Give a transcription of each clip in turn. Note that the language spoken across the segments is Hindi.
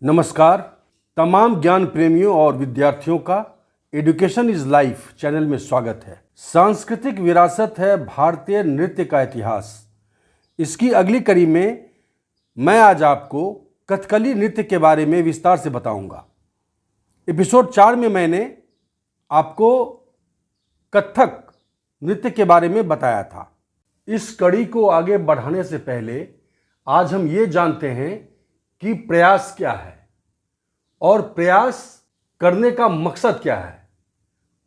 नमस्कार। तमाम ज्ञान प्रेमियों और विद्यार्थियों का एजुकेशन इज लाइफ चैनल में स्वागत है। सांस्कृतिक विरासत है भारतीय नृत्य का इतिहास। इसकी अगली कड़ी में मैं आज आपको कथकली नृत्य के बारे में विस्तार से बताऊंगा। एपिसोड 4 में मैंने आपको कथक नृत्य के बारे में बताया था। इस कड़ी को आगे बढ़ाने से पहले आज हम ये जानते हैं कि प्रयास क्या है और प्रयास करने का मकसद क्या है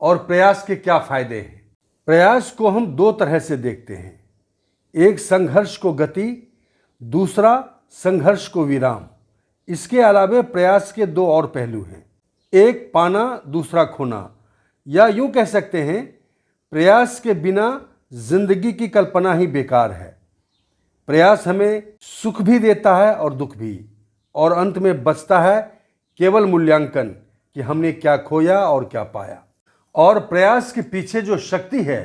और प्रयास के क्या फायदे हैं। प्रयास को हम दो तरह से देखते हैं, एक संघर्ष को गति, दूसरा संघर्ष को विराम। इसके अलावा प्रयास के दो और पहलू हैं, एक पाना दूसरा खोना, या यूं कह सकते हैं प्रयास के बिना जिंदगी की कल्पना ही बेकार है। प्रयास हमें सुख भी देता है और दुख भी, और अंत में बचता है केवल मूल्यांकन कि हमने क्या खोया और क्या पाया। और प्रयास के पीछे जो शक्ति है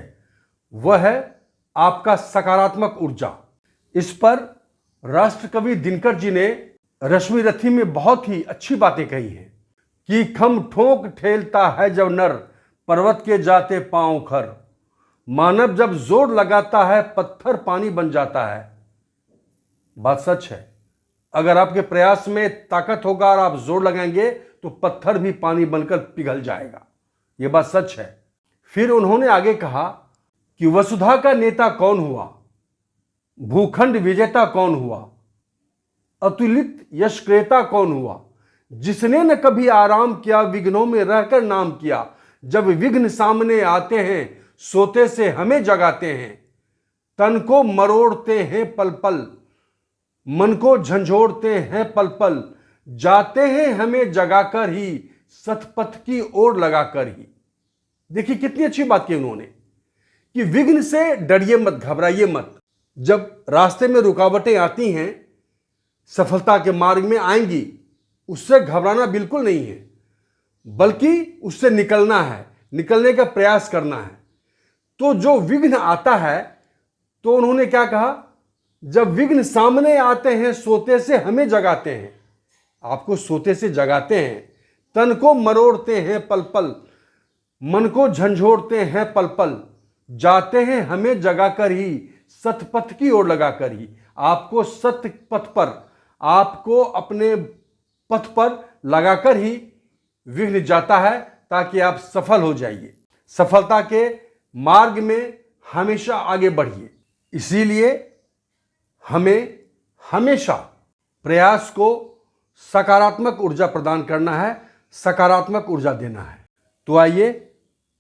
वह है आपका सकारात्मक ऊर्जा। इस पर राष्ट्रकवि दिनकर जी ने रश्मि रथी में बहुत ही अच्छी बातें कही हैं कि खम ठोक ठेलता है जब नर, पर्वत के जाते पांव खर। मानव जब जोर लगाता है पत्थर पानी बन जाता है। बात सच है। अगर आपके प्रयास में ताकत होगा और आप जोर लगाएंगे तो पत्थर भी पानी बनकर पिघल जाएगा। यह बात सच है। फिर उन्होंने आगे कहा कि वसुधा का नेता कौन हुआ, भूखंड विजेता कौन हुआ, अतुलित यशक्रेता कौन हुआ, जिसने न कभी आराम किया, विघ्नों में रहकर नाम किया। जब विघ्न सामने आते हैं सोते से हमें जगाते हैं, तन को मरोड़ते हैं पल पल, मन को झंझोड़ते हैं पल पल, जाते हैं हमें जगाकर ही, सतपथ की ओर लगाकर ही। देखिए कितनी अच्छी बात की उन्होंने कि विघ्न से डरिए मत, घबराइए मत। जब रास्ते में रुकावटें आती हैं, सफलता के मार्ग में आएंगी, उससे घबराना बिल्कुल नहीं है, बल्कि उससे निकलना है, निकलने का प्रयास करना है। तो जो विघ्न आता है, तो उन्होंने क्या कहा, जब विघ्न सामने आते हैं सोते से हमें जगाते हैं। आपको सोते से जगाते हैं, तन को मरोड़ते हैं पल पल, मन को झंझोड़ते हैं पल पल, जाते हैं हमें जगाकर ही, सतपथ की ओर लगाकर ही। आपको सत्य पथ पर, आपको अपने पथ पर लगाकर ही विघ्न जाता है ताकि आप सफल हो जाइए, सफलता के मार्ग में हमेशा आगे बढ़िए। इसीलिए हमें हमेशा प्रयास को सकारात्मक ऊर्जा प्रदान करना है, सकारात्मक ऊर्जा देना है। तो आइए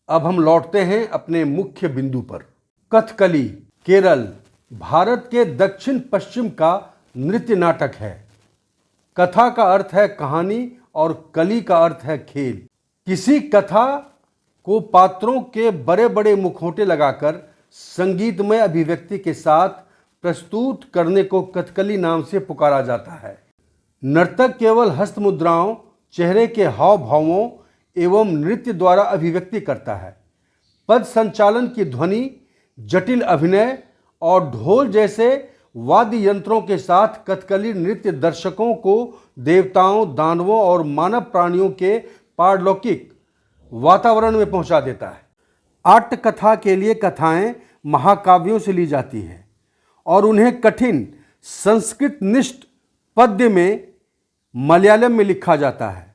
अब हम लौटते हैं अपने मुख्य बिंदु पर। कथकली केरल भारत के दक्षिण पश्चिम का नृत्य नाटक है। कथा का अर्थ है कहानी और कली का अर्थ है खेल। किसी कथा को पात्रों के बड़े बड़े मुखौटे लगाकर संगीतमय अभिव्यक्ति के साथ प्रस्तुत करने को कथकली नाम से पुकारा जाता है। नर्तक केवल हस्त मुद्राओं, चेहरे के हाव भावों एवं नृत्य द्वारा अभिव्यक्ति करता है। पद संचालन की ध्वनि, जटिल अभिनय और ढोल जैसे वाद्य यंत्रों के साथ कथकली नृत्य दर्शकों को देवताओं, दानवों और मानव प्राणियों के पारलौकिक वातावरण में पहुंचा देता है। आट्टकथा के लिए कथाएं महाकाव्यों से ली जाती हैं और उन्हें कठिन संस्कृत निष्ठ पद्य में मलयालम में लिखा जाता है।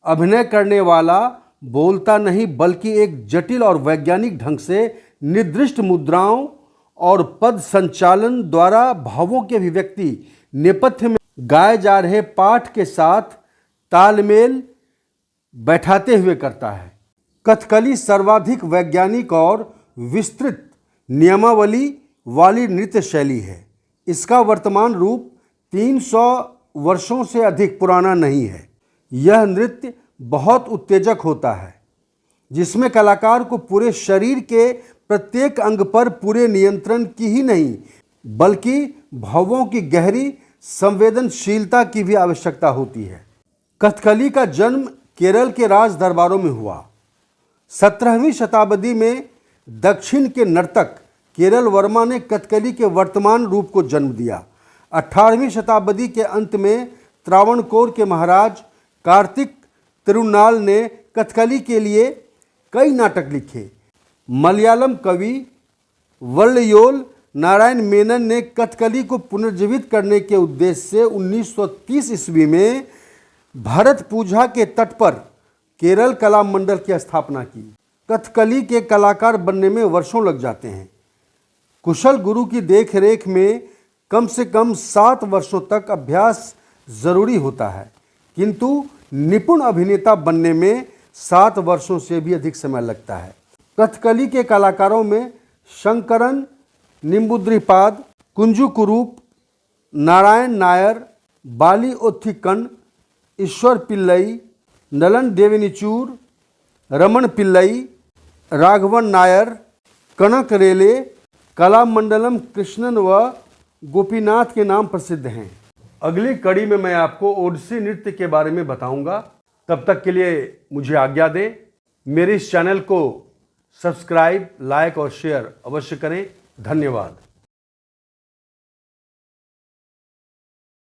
अभिनय करने वाला बोलता नहीं बल्कि एक जटिल और वैज्ञानिक ढंग से निर्दिष्ट मुद्राओं और पद संचालन द्वारा भावों की अभिव्यक्ति नेपथ्य में गाए जा रहे पाठ के साथ तालमेल बैठाते हुए करता है। कथकली सर्वाधिक वैज्ञानिक और विस्तृत नियमावली वाली नृत्य शैली है। इसका वर्तमान रूप 300 वर्षों से अधिक पुराना नहीं है। यह नृत्य बहुत उत्तेजक होता है, जिसमें कलाकार को पूरे शरीर के प्रत्येक अंग पर पूरे नियंत्रण की ही नहीं बल्कि भावों की गहरी संवेदनशीलता की भी आवश्यकता होती है। कथकली का जन्म केरल के राज दरबारों में हुआ। 17वीं शताब्दी में दक्षिण के नर्तक केरल वर्मा ने कथकली के वर्तमान रूप को जन्म दिया। 18वीं शताब्दी के अंत में त्रावणकोर के महाराज कार्तिक तिरुनाल ने कथकली के लिए कई नाटक लिखे। मलयालम कवि वल्लयोल नारायण मेनन ने कथकली को पुनर्जीवित करने के उद्देश्य से 1930 ईस्वी में भरत पूजा के तट पर केरल कला मंडल की स्थापना की। कथकली के कलाकार बनने में वर्षों लग जाते हैं। कुशल गुरु की देखरेख में कम से कम 7 वर्षों तक अभ्यास जरूरी होता है, किंतु निपुण अभिनेता बनने में 7 वर्षों से भी अधिक समय लगता है। कथकली के कलाकारों में शंकरन, निम्बुद्रिपाद, कुंजू कुरूप, नारायण नायर, बाली ओथिकन, ईश्वर पिल्लई, नलन देवेनिचूर, रमण पिल्लई, राघवन नायर, कनक रेले, कलामंडलम कृष्णन व गोपीनाथ के नाम प्रसिद्ध हैं। अगली कड़ी में मैं आपको ओडिसी नृत्य के बारे में बताऊंगा। तब तक के लिए मुझे आज्ञा दें। मेरे इस चैनल को सब्सक्राइब, लाइक और शेयर अवश्य करें। धन्यवाद।